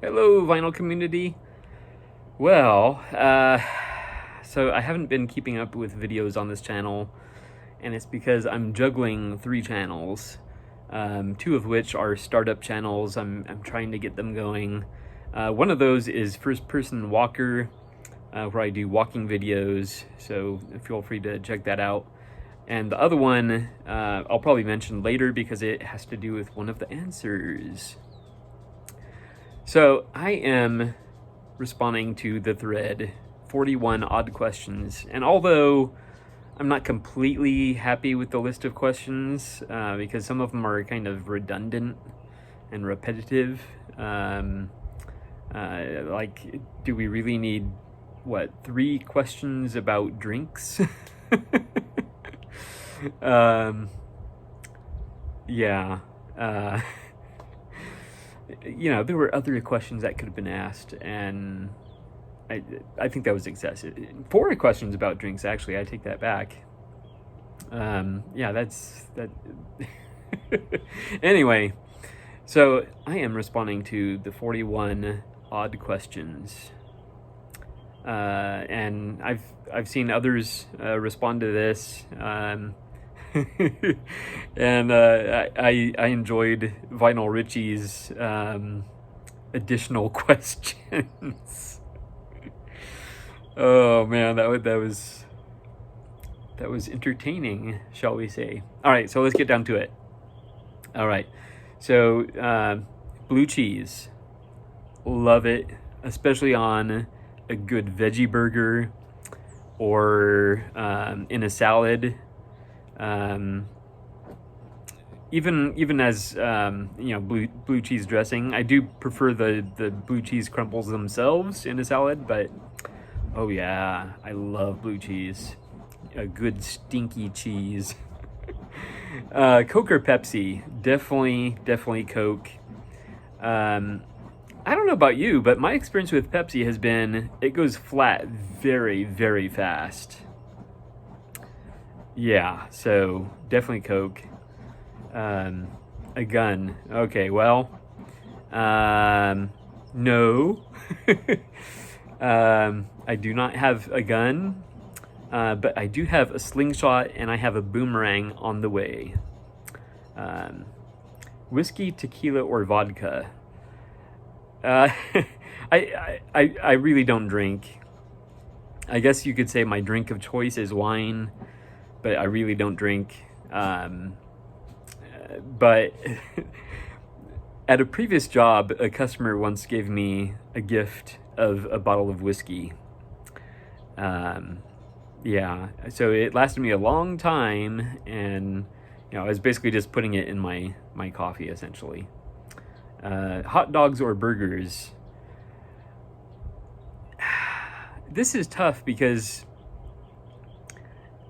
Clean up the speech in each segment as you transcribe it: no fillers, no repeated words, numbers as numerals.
Hello, vinyl community. Well, so I haven't been keeping up with videos on this channel, and it's because I'm juggling 3 channels, 2 of which are startup channels. I'm trying to get them going. One of those is First Person Walker, where I do walking videos, so feel free to check that out. And the other one, I'll probably mention later because it has to do with one of the answers. So I am responding to the thread 41 odd questions, and although I'm not completely happy with the list of questions because some of them are kind of redundant and repetitive, like, do we really need 3 questions about drinks? Yeah. There were other questions that could have been asked, and I think that was excessive. 4 questions about drinks, actually. I take that back. Yeah, that's that. Anyway, so I am responding to the 41 odd questions, and I've seen others respond to this. And I enjoyed Vinyl Richie's additional questions. Oh man, that was entertaining, shall we say? All right, so let's get down to it. All right, so blue cheese, love it, especially on a good veggie burger or in a salad. Even as blue cheese dressing, I do prefer the blue cheese crumbles themselves in a salad, but oh yeah, I love blue cheese, a good stinky cheese. Coke or Pepsi? Definitely Coke. I don't know about you, but my experience with Pepsi has been it goes flat very fast. Yeah, so definitely Coke. A gun. Okay, well, no. I do not have a gun, but I do have a slingshot and I have a boomerang on the way. Whiskey, tequila, or vodka? I really don't drink. I guess you could say my drink of choice is wine, but I really don't drink. But at a previous job, a customer once gave me a gift of a bottle of whiskey. Yeah, so it lasted me a long time, and I was basically just putting it in my coffee, essentially. Hot dogs or burgers? This is tough because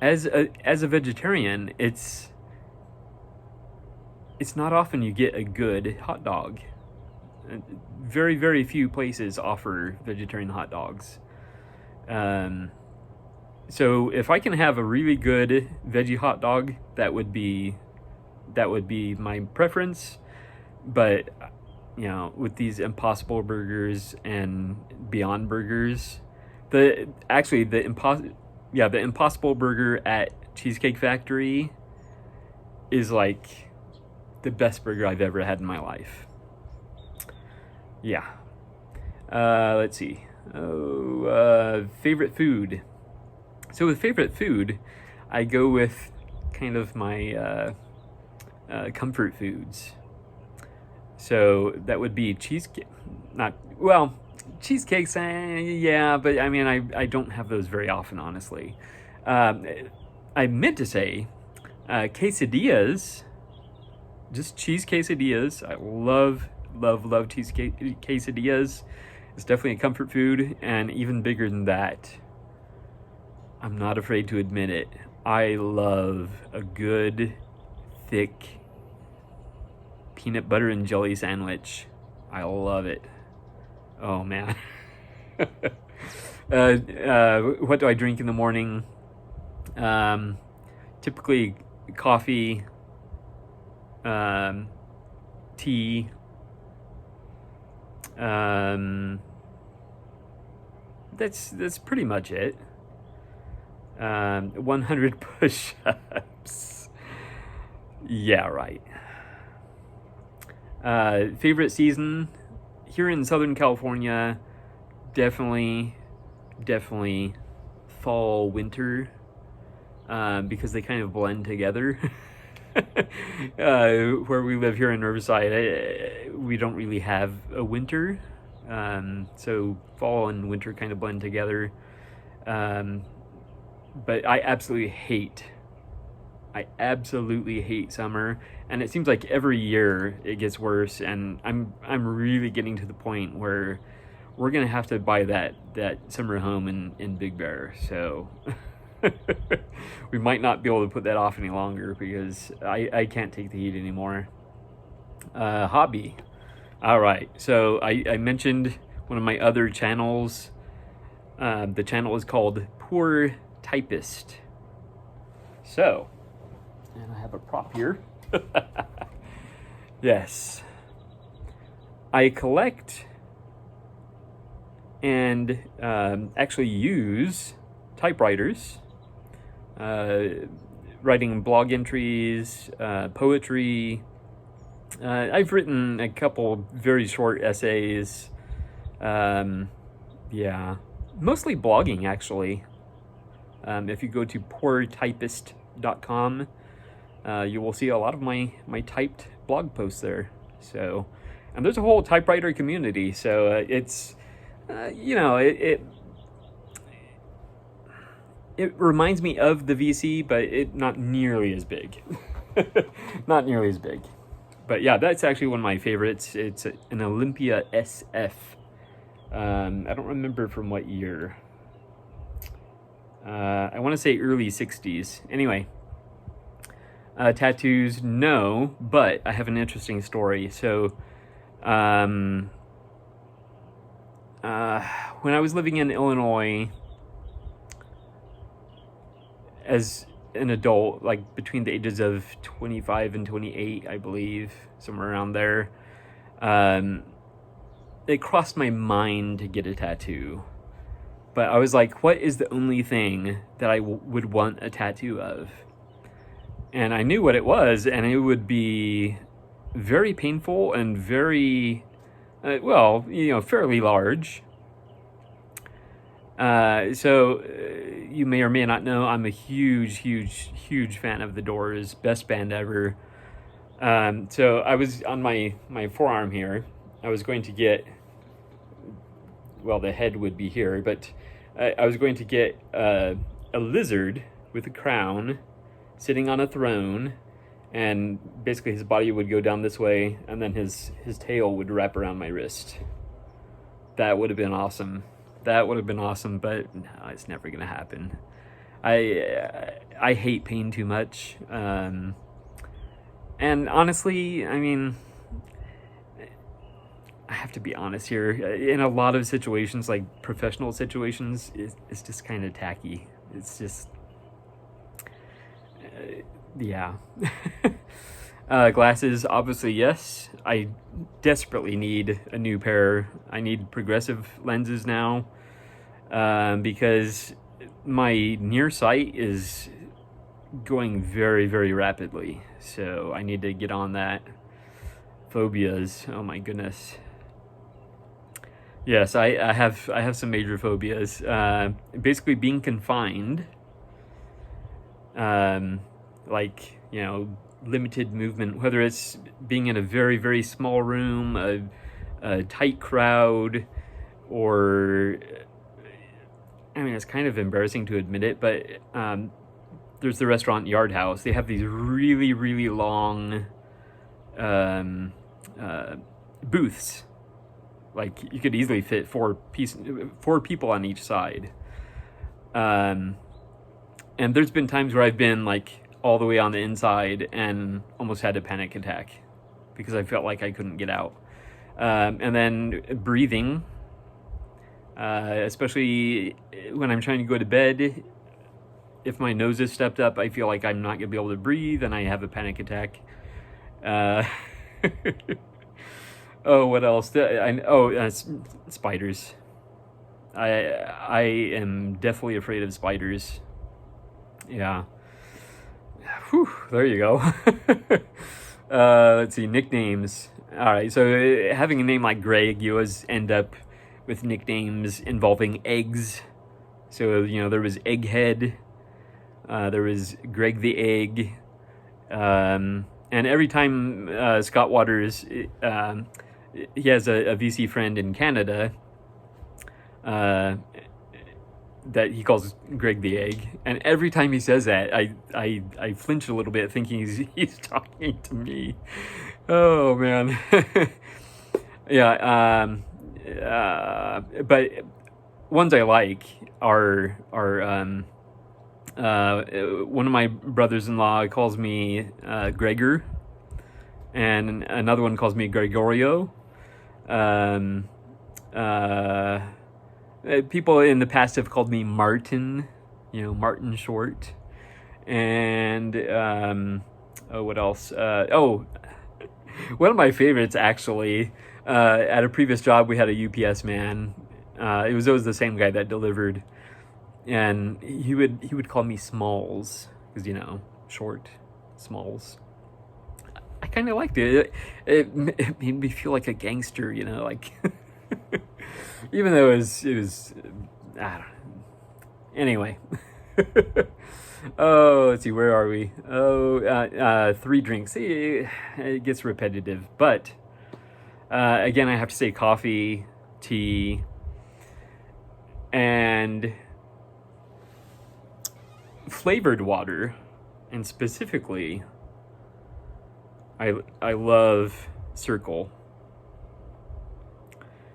as a vegetarian, it's not often you get a good hot dog. Very few places offer vegetarian hot dogs. So if I can have a really good veggie hot dog, that would be my preference. But with these Impossible Burgers and Beyond Burgers, the Impossible Burger at Cheesecake Factory is like the best burger I've ever had in my life. Yeah. Let's see. Favorite food. So with favorite food, I go with kind of my comfort foods. So that would be cheesecake. Cheesecakes, yeah, but I mean, I don't have those very often, honestly. I meant to say quesadillas, just cheese quesadillas. I love cheese quesadillas. It's definitely a comfort food, and even bigger than that, I'm not afraid to admit it, I love a good, thick peanut butter and jelly sandwich. I love it. Oh man. What do I drink in the morning? Typically coffee, tea, That's pretty much it. 100 push-ups. Yeah, right. Favorite season here in Southern California, definitely fall, winter, because they kind of blend together. Where we live here in Riverside, we don't really have a winter, so fall and winter kind of blend together. But I absolutely hate summer, and it seems like every year it gets worse, and I'm really getting to the point where we're gonna have to buy that summer home in Big Bear. So we might not be able to put that off any longer because I can't take the heat anymore. Hobby. All right, so I mentioned one of my other channels. The channel is called Poor Typist. So, and I have a prop here. Yes. I collect and actually use typewriters, writing blog entries, poetry. I've written a couple very short essays. Yeah, mostly blogging, actually. If you go to poortypist.com, you will see a lot of my typed blog posts there. So, and there's a whole typewriter community. So it's, it reminds me of the VC, but it not nearly as big. Not nearly as big. But yeah, that's actually one of my favorites. It's an Olympia SF. I don't remember from what year. I want to say early 60s. Anyway, tattoos, no, but I have an interesting story. So, when I was living in Illinois as an adult, like between the ages of 25 and 28, I believe, somewhere around there, it crossed my mind to get a tattoo. But I was like, what is the only thing that I would want a tattoo of? And I knew what it was, and it would be very painful and very, fairly large. So you may or may not know, I'm a huge fan of The Doors, best band ever. So I was on my forearm here. I was going to get, well, the head would be here, but I was going to get a lizard with a crown sitting on a throne, and basically his body would go down this way, and then his tail would wrap around my wrist. That would have been awesome. But no, it's never gonna happen. I hate pain too much, and honestly, I mean, I have to be honest here. In a lot of situations, like professional situations, it's just kind of tacky. It's just, yeah. Glasses, obviously, yes. I desperately need a new pair. I need progressive lenses now, because my near sight is going very rapidly. So I need to get on that. Phobias, oh my goodness. Yes, I have some major phobias. Basically being confined, like, limited movement, whether it's being in a very small room, a tight crowd, or, I mean, it's kind of embarrassing to admit it, but there's the restaurant Yard House. They have these really long booths. Like, you could easily fit four people on each side. And there's been times where I've been like all the way on the inside and almost had a panic attack because I felt like I couldn't get out. And then breathing, especially when I'm trying to go to bed, if my nose is stepped up, I feel like I'm not gonna be able to breathe and I have a panic attack. Oh, what else? Spiders. I am definitely afraid of spiders. Yeah. Whew, there you go. Let's see, nicknames. All right, so having a name like Greg, you always end up with nicknames involving eggs. So, there was Egghead, there was Greg the Egg, and every time Scott Waters, he has a VC friend in Canada, uh, that he calls Greg the Egg, and every time he says that, I flinch a little bit, thinking he's talking to me. Oh man, yeah. But ones I like are one of my brothers-in-law calls me Gregor, and another one calls me Gregorio. Um, uh, People in the past have called me Martin, Martin Short. And, what else? One of my favorites, actually, at a previous job, we had a UPS man. It was always the same guy that delivered. And he would call me Smalls, because, short, Smalls. I kind of liked it. It made me feel like a gangster, like... Even though it was I don't know. Anyway. Oh, let's see, where are we? Oh, 3 drinks. See, it gets repetitive, but again, I have to say coffee, tea, and flavored water, and specifically, I love Circle.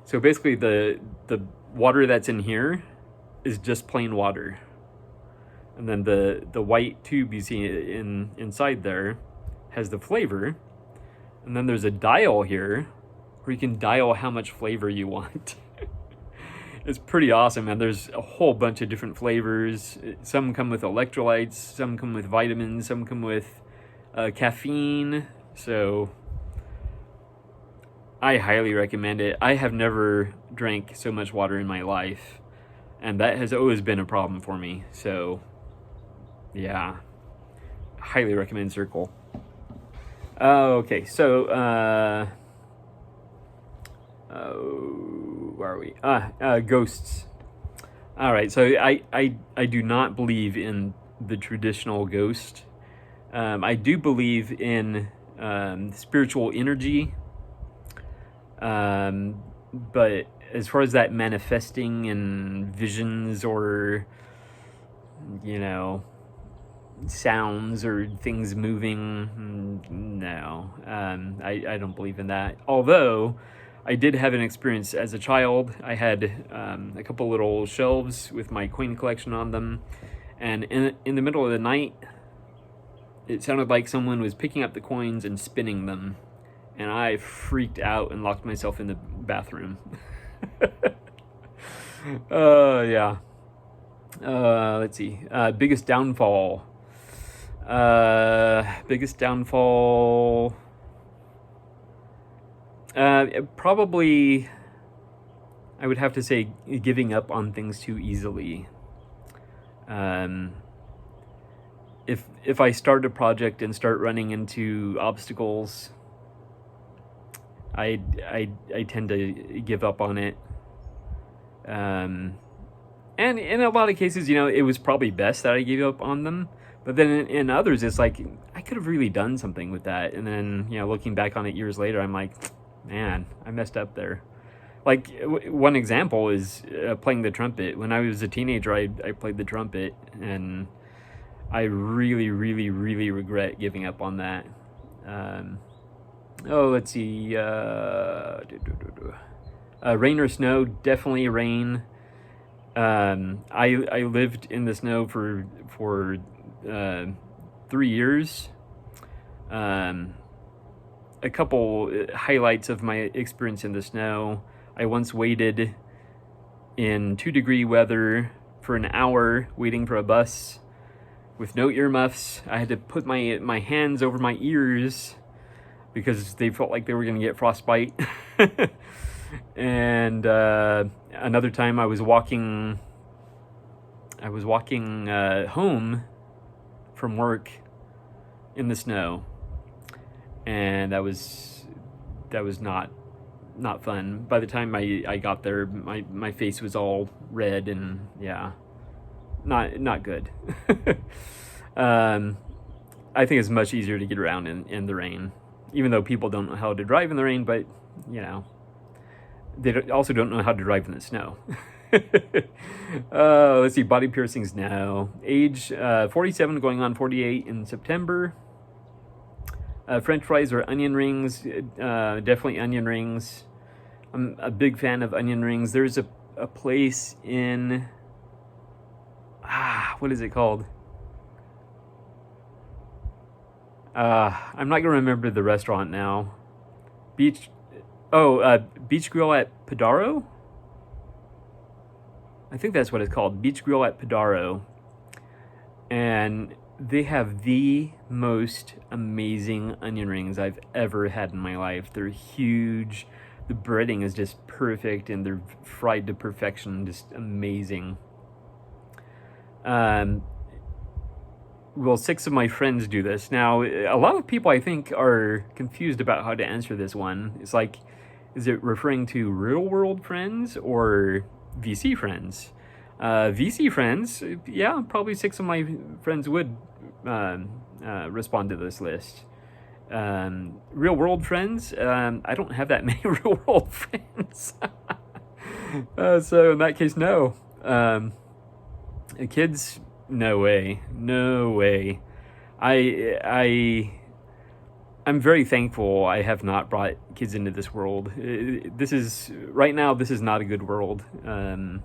So basically, the water that's in here is just plain water, and then the white tube you see inside there has the flavor, and then there's a dial here where you can dial how much flavor you want. It's pretty awesome, and there's a whole bunch of different flavors. Some come with electrolytes, some come with vitamins, some come with caffeine. So I highly recommend it. I have never drank so much water in my life, and that has always been a problem for me. So, yeah, highly recommend Circle. Okay, so, where are we? Ghosts. All right, so I do not believe in the traditional ghost. I do believe in spiritual energy. But as far as that manifesting in visions or, sounds or things moving, no, I don't believe in that. Although I did have an experience as a child. I had a couple little shelves with my coin collection on them, and in the middle of the night, it sounded like someone was picking up the coins and spinning them. And I freaked out and locked myself in the bathroom. Yeah. Let's see. Biggest downfall. Biggest downfall. Probably, I would have to say, giving up on things too easily. If I start a project and start running into obstacles, I tend to give up on it. And in a lot of cases, it was probably best that I gave up on them. But then in others, it's like, I could have really done something with that. And then, looking back on it years later, I'm like, man, I messed up there. Like, one example is playing the trumpet. When I was a teenager, I played the trumpet. And I really, really, really regret giving up on that. Let's see. Rain or snow? Definitely rain. I lived in the snow for 3 years. A couple highlights of my experience in the snow. I once waited in 2-degree weather for an hour waiting for a bus with no earmuffs. I had to put my hands over my ears because they felt like they were going to get frostbite. And another time I was walking home from work in the snow, and that was not fun. By the time I got there, my face was all red, and yeah, not good. I think it's much easier to get around in the rain, even though people don't know how to drive in the rain, but you know, they also don't know how to drive in the snow. Let's see, body piercings now. Age 47 going on 48 in September. French fries or onion rings? Definitely onion rings. I'm a big fan of onion rings. There's a place in... what is it called? I'm not going to remember the restaurant now. Beach Grill at Padaro? I think that's what it's called. Beach Grill at Padaro. And they have the most amazing onion rings I've ever had in my life. They're huge. The breading is just perfect, and they're fried to perfection. Just amazing. Well, 6 of my friends do this. Now, a lot of people, I think, are confused about how to answer this one. It's like, is it referring to real-world friends or VC friends? VC friends, yeah, probably 6 of my friends would respond to this list. Real-world friends, I don't have that many real-world friends. So in that case, no. Kids... No way. I'm very thankful I have not brought kids into this world. Right now, this is not a good world. And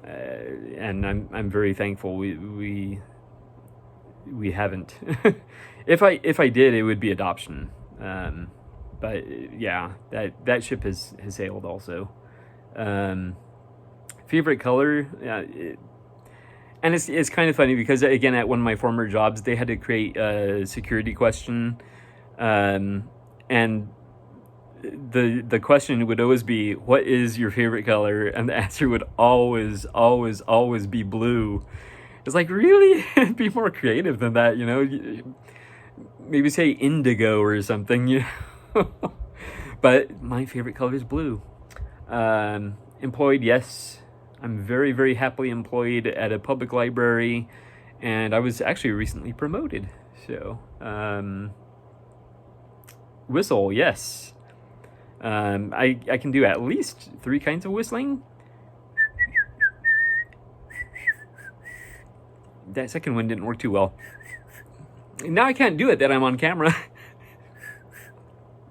I'm very thankful we haven't. If I did, it would be adoption. But yeah, that ship has sailed also. Favorite color? And it's kind of funny because, again, at one of my former jobs, they had to create a security question. And the question would always be, what is your favorite color? And the answer would always be blue. It's like, really? Be more creative than that, you know? Maybe say indigo or something, you know? But my favorite color is blue. Employed, yes. I'm very, very happily employed at a public library, and I was actually recently promoted. So, whistle, yes. I can do at least 3 kinds of whistling. That second one didn't work too well. Now I can't do it that I'm on camera.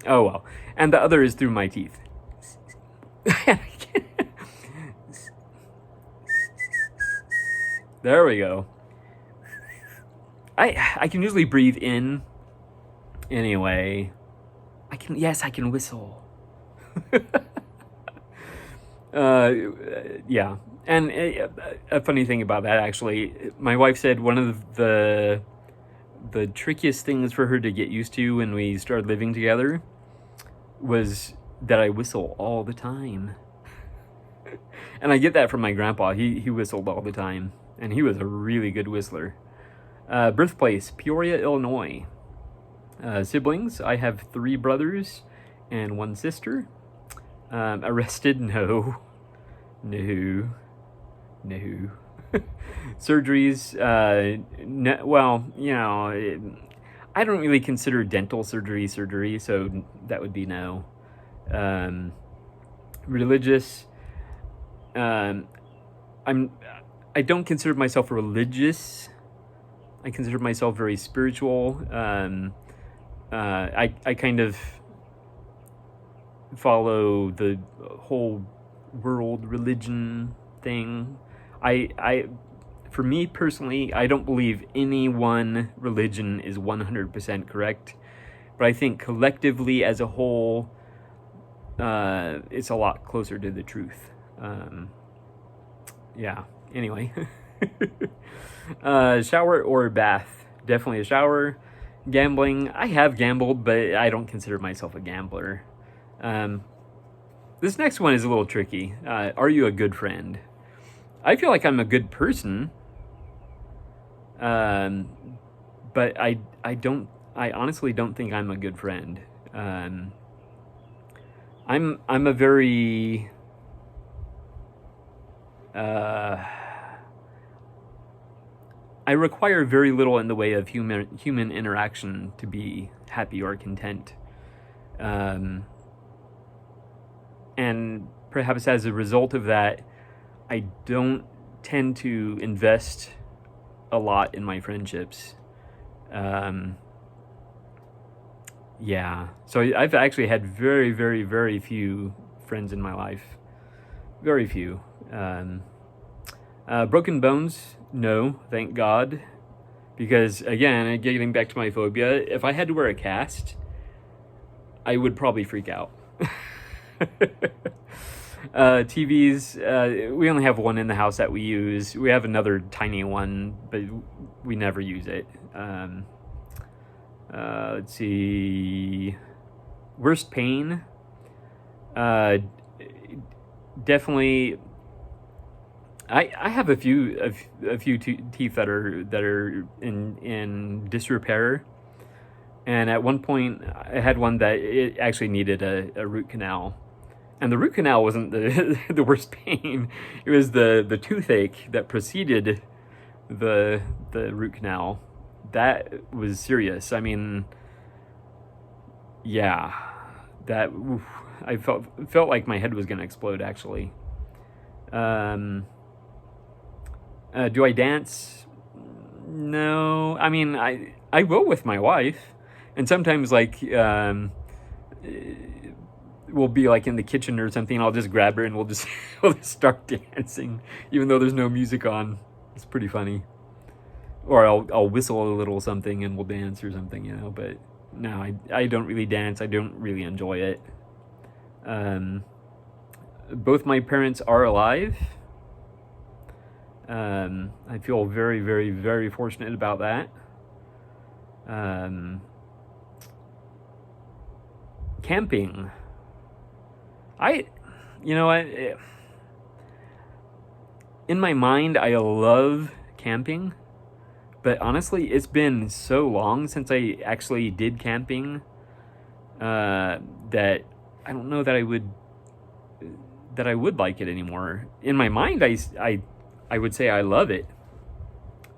Oh well. And the other is through my teeth. There we go. I can usually breathe in. Anyway, I can whistle. Yeah. And a funny thing about that, actually, my wife said one of the trickiest things for her to get used to when we started living together was that I whistle all the time. And I get that from my grandpa. He whistled all the time, and he was a really good whistler. Birthplace, Peoria, Illinois. Siblings, I have 3 brothers and 1 sister. Arrested, no. Surgeries, no, well, you know, I don't really consider dental surgery, so that would be no. Religious, I don't consider myself religious. I consider myself very spiritual. I kind of follow the whole world religion thing. For me personally, I don't believe any one religion is 100% correct, but I think collectively as a whole, it's a lot closer to the truth. Yeah, anyway. Shower or bath? Definitely a shower. Gambling, I have gambled, but I don't consider myself a gambler. This next one is a little tricky. Are you a good friend? I feel like I'm a good person, um, but I honestly don't think I'm a good friend. I'm a very I require very little in the way of human interaction to be happy or content. And perhaps as a result of that, I don't tend to invest a lot in my friendships. Yeah. So I've actually had very, very, very few friends in my life. Very few. Broken bones, no, thank God. Because, again, getting back to my phobia, if I had to wear a cast, I would probably freak out. TVs, we only have one in the house that we use. We have another tiny one, but we never use it. Let's see. Worst pain. Definitely. I have a few teeth that are in disrepair, and at one point I had one that it actually needed a root canal, and the root canal wasn't the worst pain. It was the toothache that preceded the root canal. That was serious. I mean, yeah, that oof, I felt like my head was gonna explode actually. Do I dance? No. I mean, I will with my wife, and sometimes like we'll be like in the kitchen or something. I'll just grab her and we'll just start dancing, even though there's no music on. It's pretty funny. Or I'll whistle a little something and we'll dance or something, you know. But no, I don't really dance. I don't really enjoy it. Both my parents are alive. I feel very, very, very fortunate about that. Camping. You know what? In my mind, I love camping, but honestly, it's been so long since I actually did camping that I don't know that I would like it anymore. In my mind, I would say I love it,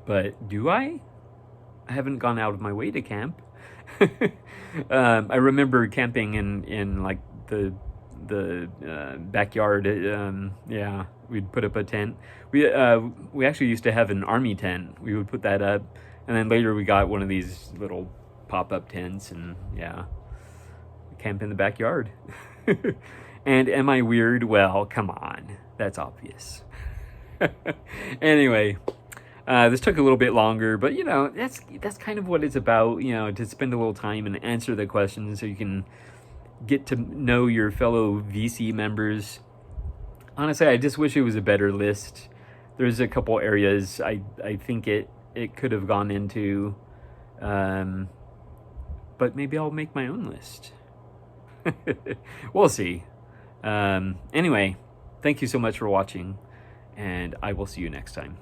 but do I? I haven't gone out of my way to camp. I remember camping in like the backyard. Yeah, we'd put up a tent. We actually used to have an army tent. We would put that up, and then later we got one of these little pop-up tents, and yeah, camp in the backyard. And am I weird? Well, come on, that's obvious. Anyway, this took a little bit longer, but you know, that's kind of what it's about, you know, to spend a little time and answer the questions so you can get to know your fellow VC members. Honestly, I just wish it was a better list. There's a couple areas I think it could have gone into, but maybe I'll make my own list. We'll see. Anyway, thank you so much for watching, and I will see you next time.